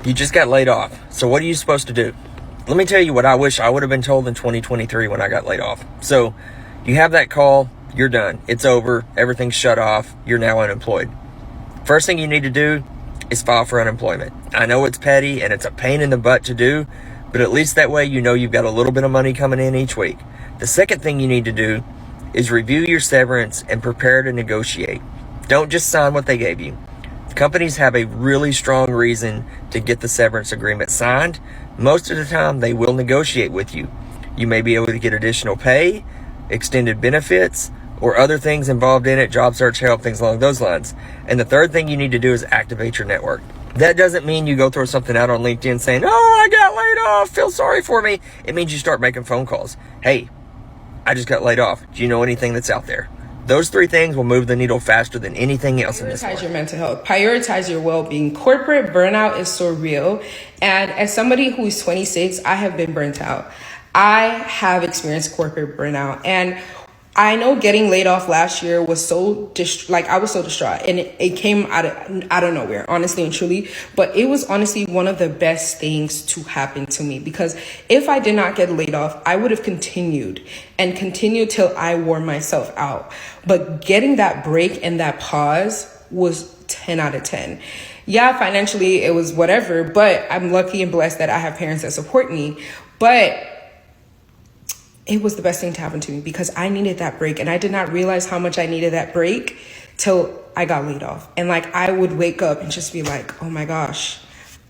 You just got laid off. So what are you supposed to do? Let me tell you what I wish I would have been told in 2023 when I got laid off. So you have that call, you're done. It's over. Everything's shut off. You're now unemployed. First thing you need to do is file for unemployment. I know it's petty and it's a pain in the butt to do, but at least that way you know you've got a little bit of money coming in each week. The second thing you need to do is review your severance and prepare to negotiate. Don't just sign what they gave you. Companies have a really strong reason to get the severance agreement signed. Most of the time, they will negotiate with you. You may be able to get additional pay, extended benefits, or other things involved in it, job search help, things along those lines. And the third thing you need to do is activate your network. That doesn't mean you go throw something out on LinkedIn saying, "Oh, I got laid off, feel sorry for me." It means you start making phone calls. "Hey, I just got laid off. Do you know anything that's out there?" Those three things will move the needle faster than anything else in this life. Prioritize your mental health. Prioritize your well-being. Corporate burnout is so real. And as somebody who is 26, I have been burnt out. I have experienced corporate burnout. And I know getting laid off last year was so I was so distraught, and it came out of nowhere, honestly and truly. But it was honestly one of the best things to happen to me, because if I did not get laid off, I would have continued till I wore myself out. But getting that break and that pause was 10 out of 10. Yeah, financially it was whatever, but I'm lucky and blessed that I have parents that support me. But it was the best thing to happen to me, because I needed that break, and I did not realize how much I needed that break till I got laid off. And I would wake up and just be like, oh my gosh,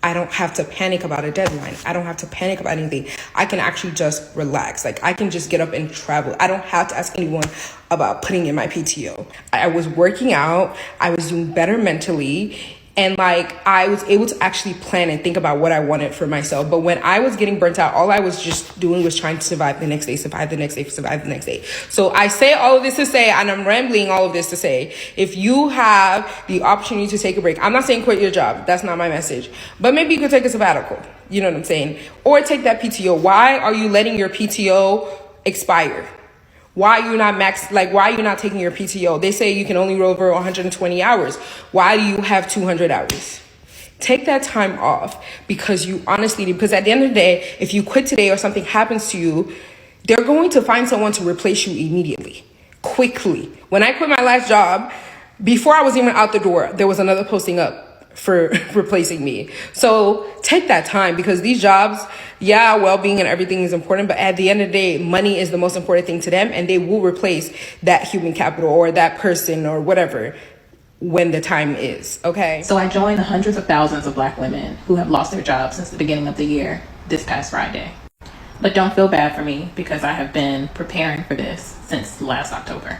I don't have to panic about a deadline. I don't have to panic about anything. I can actually just relax. I can just get up and travel. I don't have to ask anyone about putting in my PTO. I was working out. I was doing better mentally. And I was able to actually plan and think about what I wanted for myself. But when I was getting burnt out, all I was just doing was trying to survive the next day, survive the next day, survive the next day. So I say all of this to say, and I'm rambling all of this to say, if you have the opportunity to take a break, I'm not saying quit your job. That's not my message. But maybe you could take a sabbatical. You know what I'm saying? Or take that PTO. Why are you letting your PTO expire? Why are you not taking your PTO? They say you can only roll over 120 hours. Why do you have 200 hours? Take that time off, because at the end of the day, if you quit today or something happens to you, they're going to find someone to replace you immediately, quickly. When I quit my last job, before I was even out the door, there was another posting up for replacing me. So take that time, because these jobs, yeah, well-being and everything is important, but at the end of the day, money is the most important thing to them, and they will replace that human capital or that person or whatever when the time is, okay? So I joined the hundreds of thousands of Black women who have lost their jobs since the beginning of the year this past Friday. But don't feel bad for me, because I have been preparing for this since last October.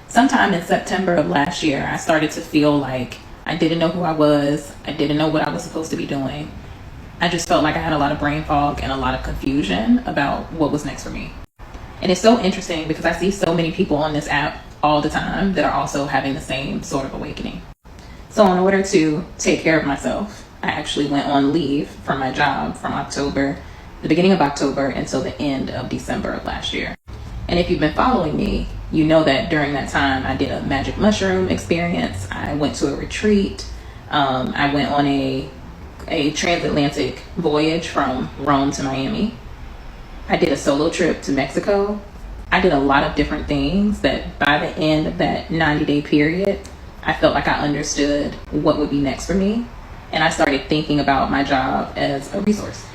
Sometime in September of last year, I started to feel like I didn't know who I was. I didn't know what I was supposed to be doing. I just felt like I had a lot of brain fog and a lot of confusion about what was next for me. And it's so interesting, because I see so many people on this app all the time that are also having the same sort of awakening. So in order to take care of myself, I actually went on leave from my job from the beginning of October until the end of December of last year. And if you've been following me, you know that during that time I did a magic mushroom experience. I went to a retreat. I went on a transatlantic voyage from Rome to Miami. I did a solo trip to Mexico. I did a lot of different things that by the end of that 90-day period, I felt like I understood what would be next for me. And I started thinking about my job as a resource.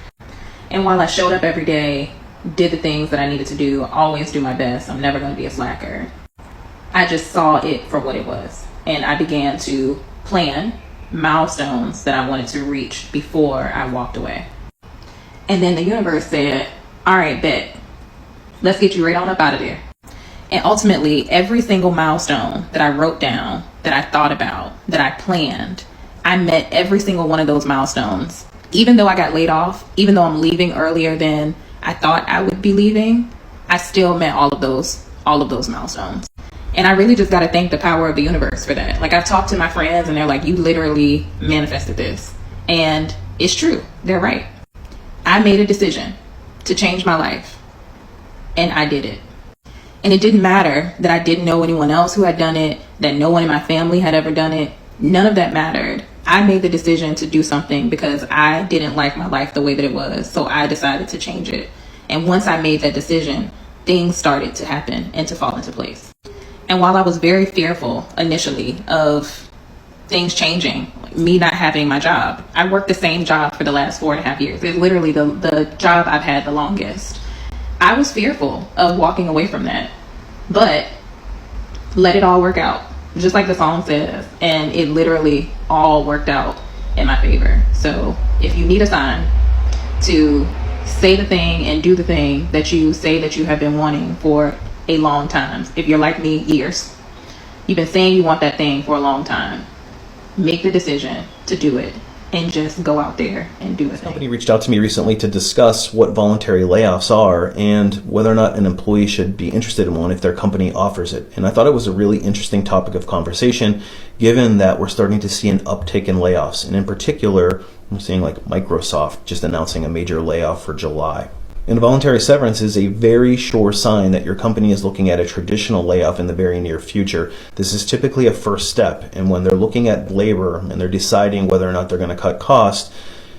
And while I showed up every day, did the things that I needed to do, always do my best, I'm never going to be a slacker, I just saw it for what it was. And I began to plan milestones that I wanted to reach before I walked away. And then the universe said, all right, bet, let's get you right on up out of there. And ultimately, every single milestone that I wrote down, that I thought about, that I planned, I met every single one of those milestones. Even though I got laid off, even though I'm leaving earlier than I thought I would be leaving, I still met all of those milestones. And I really just got to thank the power of the universe for that. I've talked to my friends and they're like, you literally manifested this. And it's true. They're right. I made a decision to change my life, and I did it. And it didn't matter that I didn't know anyone else who had done it, that no one in my family had ever done it. None of that mattered. I made the decision to do something because I didn't like my life the way that it was. So I decided to change it. And once I made that decision, things started to happen and to fall into place. And while I was very fearful initially of things changing, me not having my job, I worked the same job for the last 4.5 years. It's literally the job I've had the longest. I was fearful of walking away from that, but let it all work out, just like the song says. And it literally all worked out in my favor. So if you need a sign to say the thing and do the thing that you say that you have been wanting for a long time, if you're like me, years, you've been saying you want that thing for a long time, make the decision to do it and just go out there and do it. The company reached out to me recently to discuss what voluntary layoffs are and whether or not an employee should be interested in one if their company offers it. And I thought it was a really interesting topic of conversation, given that we're starting to see an uptick in layoffs. And in particular, I'm seeing like Microsoft just announcing a major layoff for July. And voluntary severance is a very sure sign that your company is looking at a traditional layoff in the very near future. This is typically a first step, and when they're looking at labor and they're deciding whether or not they're going to cut costs,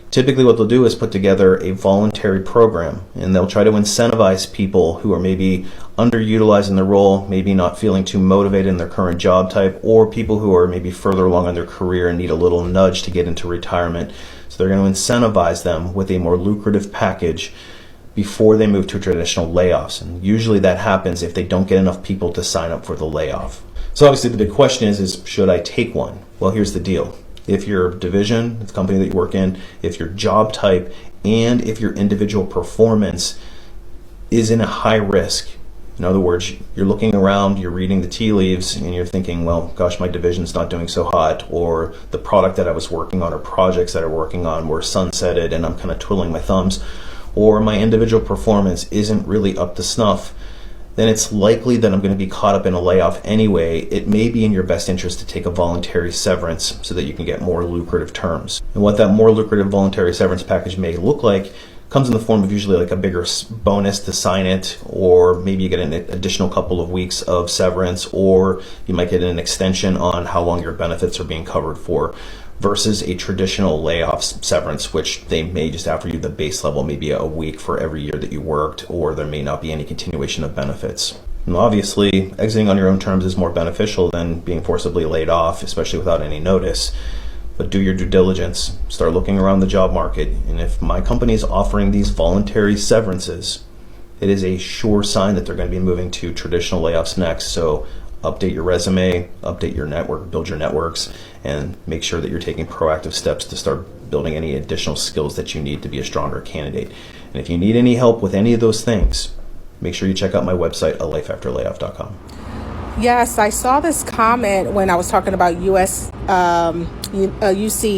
typically what they'll do is put together a voluntary program, and they'll try to incentivize people who are maybe underutilizing their role, maybe not feeling too motivated in their current job type, or people who are maybe further along in their career and need a little nudge to get into retirement. So they're going to incentivize them with a more lucrative package before they move to traditional layoffs. And usually that happens if they don't get enough people to sign up for the layoff. So obviously the big question is should I take one? Well, here's the deal. If your division, the company that you work in, if your job type, and if your individual performance is in a high risk, in other words, you're looking around, you're reading the tea leaves, and you're thinking, well, gosh, my division's not doing so hot, or the product that I was working on or projects that I'm working on were sunsetted and I'm kind of twiddling my thumbs, or my individual performance isn't really up to snuff, then it's likely that I'm going to be caught up in a layoff anyway. It may be in your best interest to take a voluntary severance so that you can get more lucrative terms. And what that more lucrative voluntary severance package may look like comes in the form of usually like a bigger bonus to sign it, or maybe you get an additional couple of weeks of severance, or you might get an extension on how long your benefits are being covered for, versus a traditional layoff severance, which they may just offer you the base level, maybe a week for every year that you worked, or there may not be any continuation of benefits. And obviously, exiting on your own terms is more beneficial than being forcibly laid off, especially without any notice. But do your due diligence, start looking around the job market, and if my company is offering these voluntary severances, it is a sure sign that they're going to be moving to traditional layoffs next. So update your resume, update your network, build your networks, and make sure that you're taking proactive steps to start building any additional skills that you need to be a stronger candidate. And if you need any help with any of those things, make sure you check out my website, alifeafterlayoff.com. Yes, I saw this comment when I was talking about UC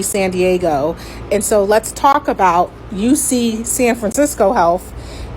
San Diego. And so let's talk about UC San Francisco Health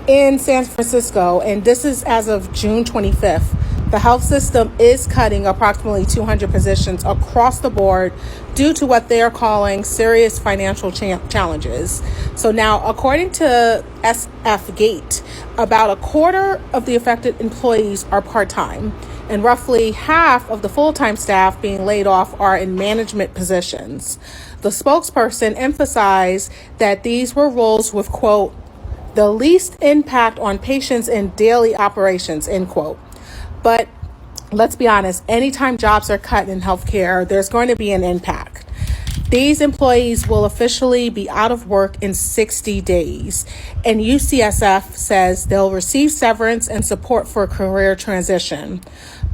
in San Francisco. And this is as of June 25th. The health system is cutting approximately 200 positions across the board due to what they're calling serious financial challenges. So now, according to SF Gate, about a quarter of the affected employees are part-time, and roughly half of the full-time staff being laid off are in management positions. The spokesperson emphasized that these were roles with, quote, the least impact on patients in daily operations, end quote. But let's be honest, anytime jobs are cut in healthcare, there's going to be an impact. These employees will officially be out of work in 60 days, and UCSF says they'll receive severance and support for a career transition.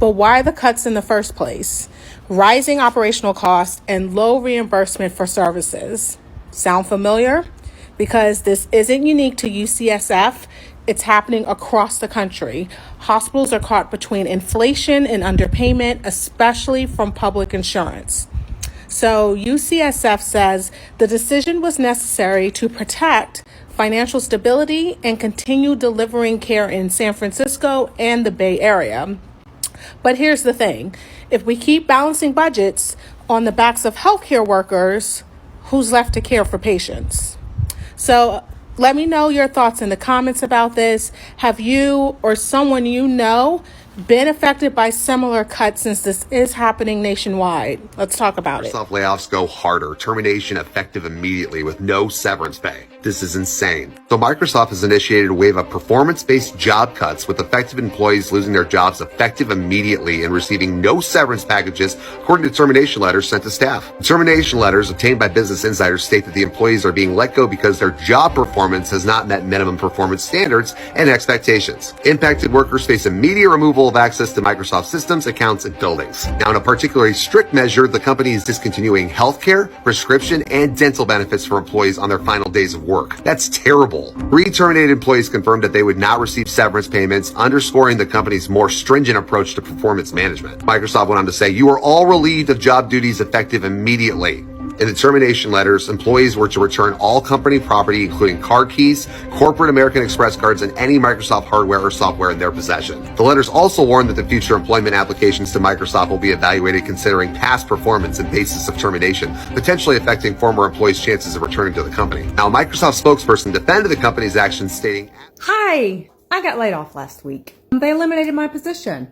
But why the cuts in the first place? Rising operational costs and low reimbursement for services. Sound familiar? Because this isn't unique to UCSF. It's happening across the country. Hospitals are caught between inflation and underpayment, especially from public insurance. So UCSF says the decision was necessary to protect financial stability and continue delivering care in San Francisco and the Bay Area. But here's the thing. If we keep balancing budgets on the backs of healthcare workers, who's left to care for patients? So let me know your thoughts in the comments about this. Have you or someone you know been affected by similar cuts since this is happening nationwide? Let's talk about it. Microsoft layoffs go harder. Termination effective immediately with no severance pay. This is insane. So Microsoft has initiated a wave of performance-based job cuts with affected employees losing their jobs effective immediately and receiving no severance packages, according to termination letters sent to staff. The termination letters obtained by Business Insider state that the employees are being let go because their job performance has not met minimum performance standards and expectations. Impacted workers face immediate removal of access to Microsoft systems, accounts, and buildings. Now, in a particularly strict measure, the company is discontinuing healthcare, prescription, and dental benefits for employees on their final days of work. That's terrible. 3 terminated employees confirmed that they would not receive severance payments, underscoring the company's more stringent approach to performance management. Microsoft went on to say, "You are all relieved of job duties effective immediately." In the termination letters, employees were to return all company property, including car keys, corporate American Express cards, and any Microsoft hardware or software in their possession. The letters also warned that the future employment applications to Microsoft will be evaluated considering past performance and basis of termination, potentially affecting former employees' chances of returning to the company. Now, a Microsoft spokesperson defended the company's actions, stating, Hi, I got laid off last week. They eliminated my position.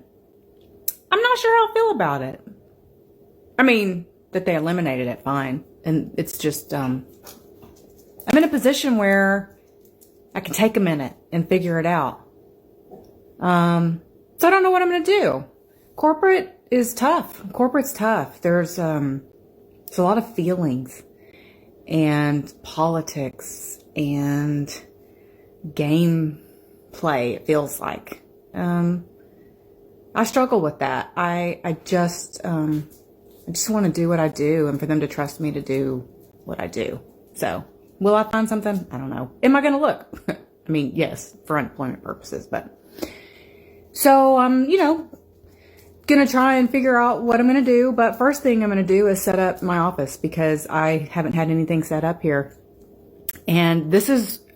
I'm not sure how I feel about it. I mean, that they eliminated it, fine. And it's just, I'm in a position where I can take a minute and figure it out. So I don't know what I'm going to do. Corporate is tough. Corporate's tough. There's a lot of feelings and politics and game play, it feels like. I struggle with that. I just want to do what I do and for them to trust me to do what I do. So, will I find something? I don't know. Am I going to look? I mean, yes, for unemployment purposes, but. So, I'm, going to try and figure out what I'm going to do. But first thing I'm going to do is set up my office because I haven't had anything set up here. And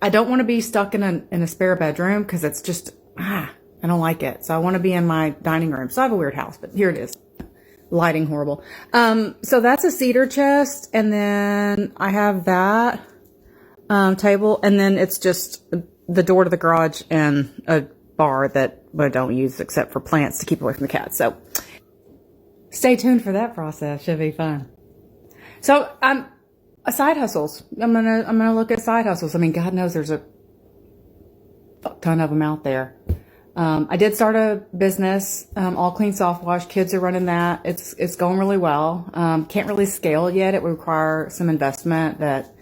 I don't want to be stuck in a spare bedroom because it's just, I don't like it. So I want to be in my dining room. So I have a weird house, but here it is. Lighting horrible. So that's a cedar chest, and then I have that table, and then it's just the door to the garage and a bar that I don't use except for plants to keep away from the cats. So stay tuned for that process. Should be fun. So side hustles. I'm gonna look at side hustles. I mean, God knows there's a ton of them out there. I did start a business, All Clean Soft Wash. Kids are running that. It's going really well. Can't really scale it yet. It would require some investment that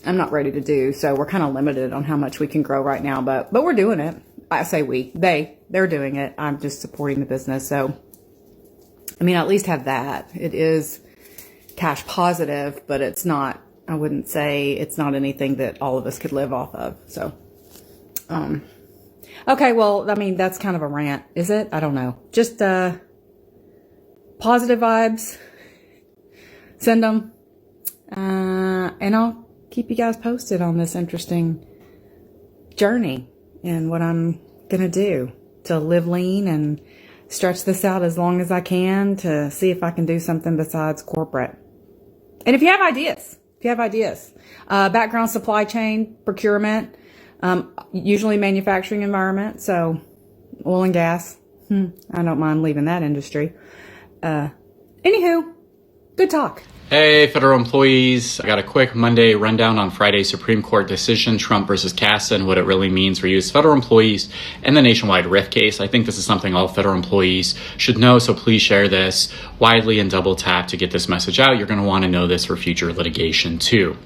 I'm not ready to do. So we're kind of limited on how much we can grow right now, but we're doing it. I say they're doing it. I'm just supporting the business. So, I mean, I at least have that. It is cash positive, but it's not, I wouldn't say it's not anything that all of us could live off of. So, okay, well, I mean, that's kind of a rant, is it? I don't know. Just positive vibes. Send them. And I'll keep you guys posted on this interesting journey and what I'm going to do to live lean and stretch this out as long as I can to see if I can do something besides corporate. And if you have ideas, background supply chain, procurement, usually manufacturing environment, so oil and gas. I don't mind leaving that industry. Anywho, good talk. Hey, federal employees. I got a quick Monday rundown on Friday's Supreme Court decision, Trump versus CASA, and what it really means for you as federal employees and the nationwide RIF case. I think this is something all federal employees should know, so please share this widely and double tap to get this message out. You're going to want to know this for future litigation too.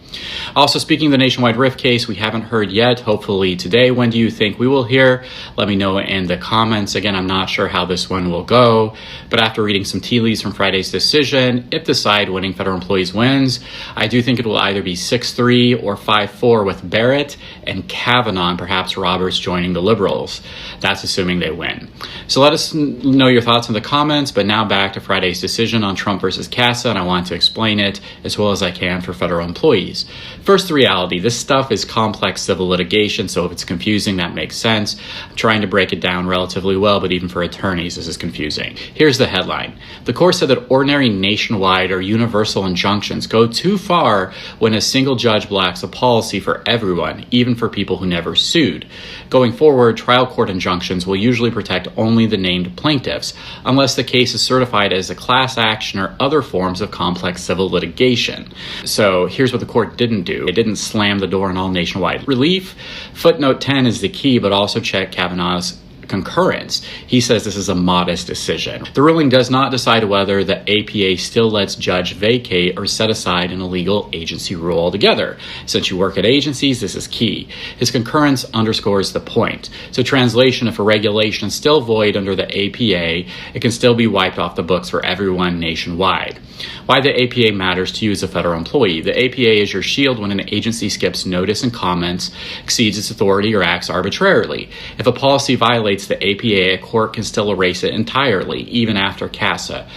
Also, speaking of the nationwide RIF case, we haven't heard yet. Hopefully today. When do you think we will hear? Let me know in the comments. Again, I'm not sure how this one will go, but after reading some tea leaves from Friday's decision, if the side winning federal employees wins, I do think it will either be 6-3 or 5-4 with Barrett and Kavanaugh, and perhaps Roberts joining the Liberals. That's assuming they win. So let us know your thoughts in the comments, but now back to Friday's decision on Trump versus CASA, and I want to explain it as well as I can for federal employees. First, the reality. This stuff is complex civil litigation, so if it's confusing, that makes sense. I'm trying to break it down relatively well, but even for attorneys, this is confusing. Here's the headline. The court said that ordinary nationwide or universal universal injunctions go too far when a single judge blacks a policy for everyone, even for people who never sued. Going forward, trial court injunctions will usually protect only the named plaintiffs, unless the case is certified as a class action or other forms of complex civil litigation. So here's what the court didn't do. It didn't slam the door on all nationwide relief. Footnote 10 is the key, but also check Kavanaugh's concurrence. He says this is a modest decision. The ruling does not decide whether the APA still lets judge vacate or set aside an illegal agency rule altogether. Since you work at agencies, this is key. His concurrence underscores the point. So translation, if a regulation is still void under the APA, it can still be wiped off the books for everyone nationwide. Why the APA matters to you as a federal employee. The APA is your shield when an agency skips notice and comments, exceeds its authority, or acts arbitrarily. If a policy violates the APA, a court can still erase it entirely, even after CASA.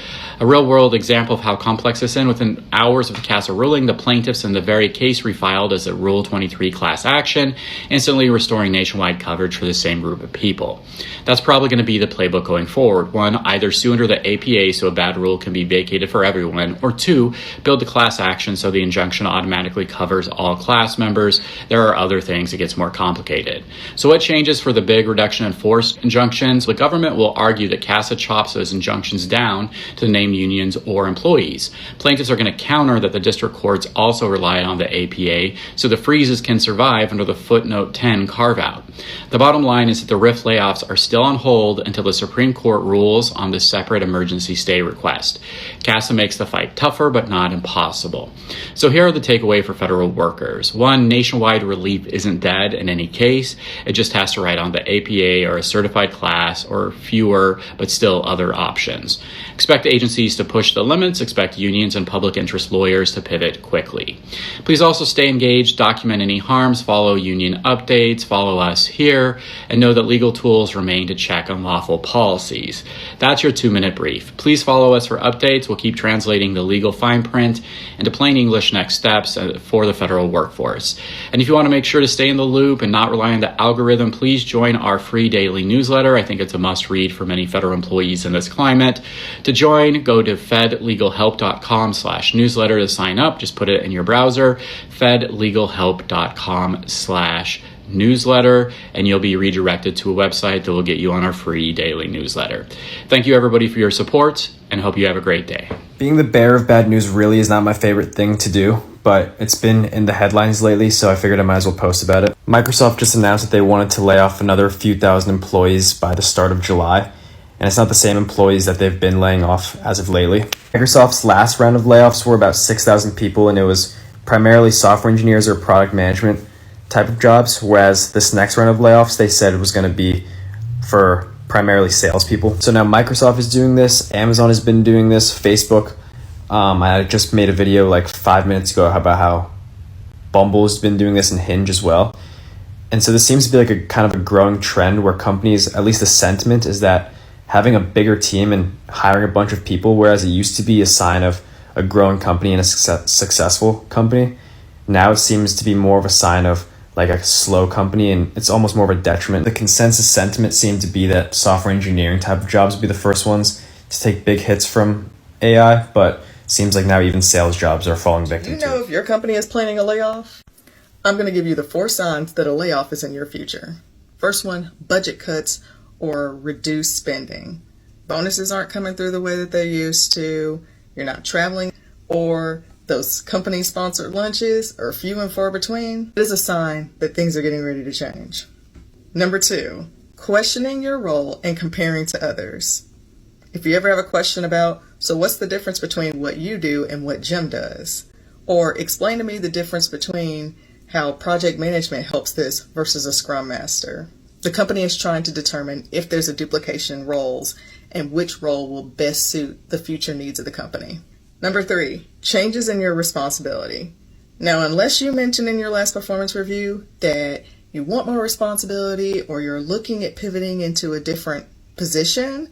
A real-world example of how complex this is, within hours of the CASA ruling, the plaintiffs in the very case refiled as a Rule 23 class action, instantly restoring nationwide coverage for the same group of people. That's probably going to be the playbook going forward. One, either sue under the APA so a bad rule can be vacated for everyone, or two, build the class action so the injunction automatically covers all class members. There are other things it gets more complicated. So what changes for the big reduction in force injunctions? The government will argue that CASA chops those injunctions down to the named unions or employees. Plaintiffs are going to counter that the district courts also rely on the APA, so the freezes can survive under the footnote 10 carve-out. The bottom line is that the RIF layoffs are still on hold until the Supreme Court rules on the separate emergency stay request. CASA makes the fight tougher, but not impossible. So here are the takeaway for federal workers. One, nationwide relief isn't dead in any case. It just has to ride on the APA or a certified class or fewer, but still other options. Expect agencies to push the limits. Expect unions and public interest lawyers to pivot quickly. Please also stay engaged, document any harms, follow union updates, follow us here, and know that legal tools remain to check unlawful policies. That's your 2-minute brief. Please follow us for updates. We'll keep translating the legal fine print into plain English next steps for the federal workforce. And if you want to make sure to stay in the loop and not rely on the algorithm, please join our free daily newsletter. I think it's a must read for many federal employees in this climate. To join, go to fedlegalhelp.com/newsletter to sign up. Just put it in your browser, fedlegalhelp.com/newsletter, and you'll be redirected to a website that will get you on our free daily newsletter. Thank you everybody for your support, and hope you have a great day. Being the bearer of bad news really is not my favorite thing to do, but it's been in the headlines lately, so I figured I might as well post about it. Microsoft just announced that they wanted to lay off another few thousand employees by the start of July, and it's not the same employees that they've been laying off as of lately. Microsoft's last round of layoffs were about 6,000 people, and it was primarily software engineers or product management type of jobs, whereas this next round of layoffs, they said it was going to be for primarily salespeople. So now Microsoft is doing this, Amazon has been doing this, Facebook. I just made a video like 5 minutes ago about how Bumble has been doing this and Hinge as well. And so this seems to be like a kind of a growing trend where companies, at least the sentiment is that having a bigger team and hiring a bunch of people, whereas it used to be a sign of a growing company and a successful company, now it seems to be more of a sign of like a slow company, and it's almost more of a detriment. The consensus sentiment seemed to be that software engineering type of jobs would be the first ones to take big hits from AI, but it seems like now even sales jobs are falling victim to it. Do you know if your company is planning a layoff? I'm going to give you the 4 signs that a layoff is in your future. First one, budget cuts or reduced spending. Bonuses aren't coming through the way that they used to. You're not traveling, or those company-sponsored lunches are few and far between. It is a sign that things are getting ready to change. Number 2, questioning your role and comparing to others. If you ever have a question about, so what's the difference between what you do and what Jim does? Or explain to me the difference between how project management helps this versus a Scrum Master. The company is trying to determine if there's a duplication in roles and which role will best suit the future needs of the company. Number 3, changes in your responsibility. Now, unless you mentioned in your last performance review that you want more responsibility or you're looking at pivoting into a different position,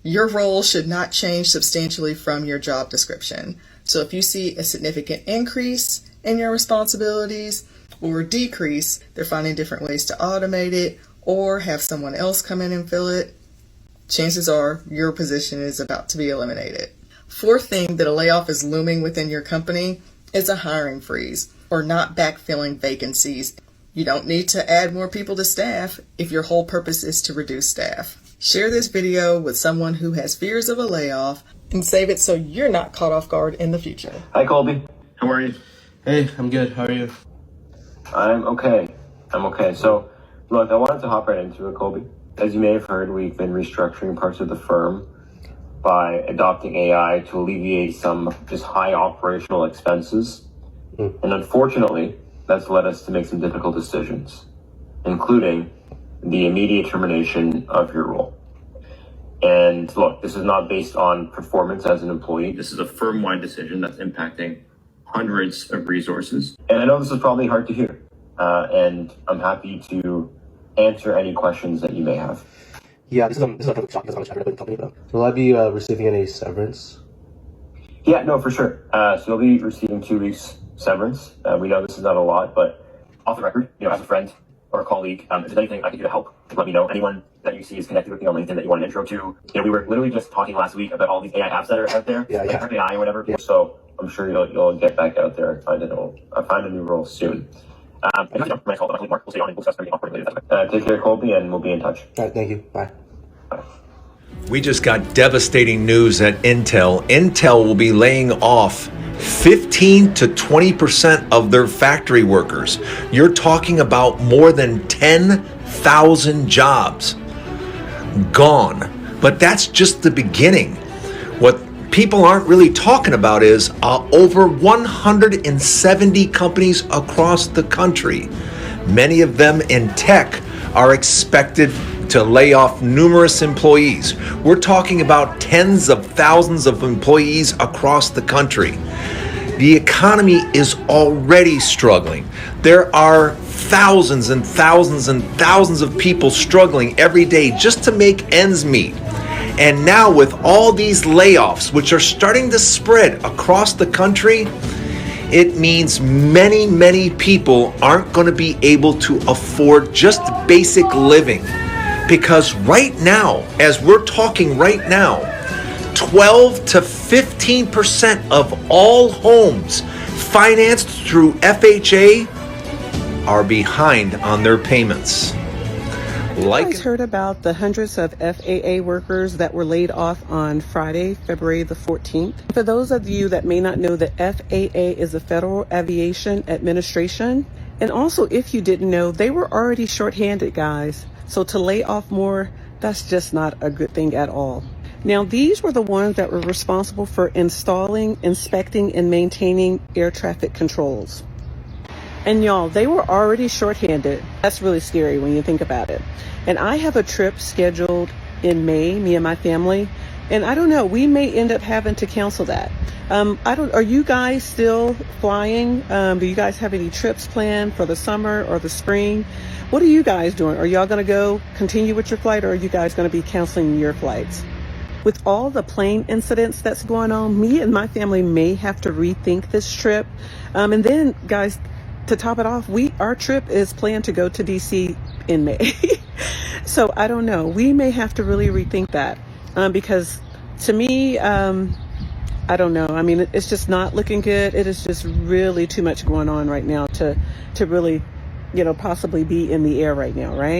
your role should not change substantially from your job description. So if you see a significant increase in your responsibilities or decrease, they're finding different ways to automate it or have someone else come in and fill it, chances are your position is about to be eliminated. Fourth thing that a layoff is looming within your company is a hiring freeze or not backfilling vacancies. You don't need to add more people to staff if your whole purpose is to reduce staff. Share this video with someone who has fears of a layoff and save it so you're not caught off guard in the future. Hi, Colby. How are you? Hey, I'm good. How are you? I'm okay. So, look, I wanted to hop right into it, Colby. As you may have heard, we've been restructuring parts of the firm by adopting AI to alleviate some just high operational expenses. And unfortunately, that's led us to make some difficult decisions, including the immediate termination of your role. And look, this is not based on performance as an employee. This is a firm-wide decision that's impacting hundreds of resources. And I know this is probably hard to hear, and I'm happy to answer any questions that you may have. Yeah, this is a complete shock. That's how much effort I put in the company, though. Will I be receiving any severance? Yeah, no, for sure. So you'll be receiving 2 weeks severance. We know this is not a lot, but off the record, as a friend or a colleague, if there's anything I can do to help, let me know. Anyone that you see is connected with me on LinkedIn that you want an intro to. We were literally just talking last week about all these AI apps that are out there, like AI or whatever. Yeah. So I'm sure you'll get back out there and find a new role soon. Mark, we'll stay on and we'll discuss everything awkwardly later. Take care, Colby, and we'll be in touch. All right, thank you. Bye. We just got devastating news at Intel. Intel will be laying off 15 to 20% of their factory workers. You're talking about more than 10,000 jobs gone. But that's just the beginning. What people aren't really talking about is over 170 companies across the country, many of them in tech, are expected to lay off numerous employees. We're talking about tens of thousands of employees across the country. The economy is already struggling. There are thousands and thousands and thousands of people struggling every day just to make ends meet. And now with all these layoffs, which are starting to spread across the country, it means many, many people aren't going to be able to afford just basic living. Because right now, as we're talking right now, 12 to 15% of all homes financed through FHA are behind on their payments. You guys heard about the hundreds of FAA workers that were laid off on Friday, February the 14th? For those of you that may not know, the FAA is the Federal Aviation Administration. And also, if you didn't know, they were already shorthanded, guys. So to lay off more, that's just not a good thing at all. Now, these were the ones that were responsible for installing, inspecting, and maintaining air traffic controls. And y'all, they were already shorthanded. That's really scary when you think about it. And I have a trip scheduled in May, me and my family. And I don't know, we may end up having to cancel that. Are you guys still flying? Do you guys have any trips planned for the summer or the spring? What are you guys doing? Are y'all going to continue with your flight, or are you guys going to be canceling your flights? With all the plane incidents that's going on, me and my family may have to rethink this trip. And then, guys, to top it off, our trip is planned to go to DC in May. So I don't know. We may have to really rethink that because to me, I don't know. I mean, it's just not looking good. It is just really too much going on right now to really, possibly be in the air right now, right?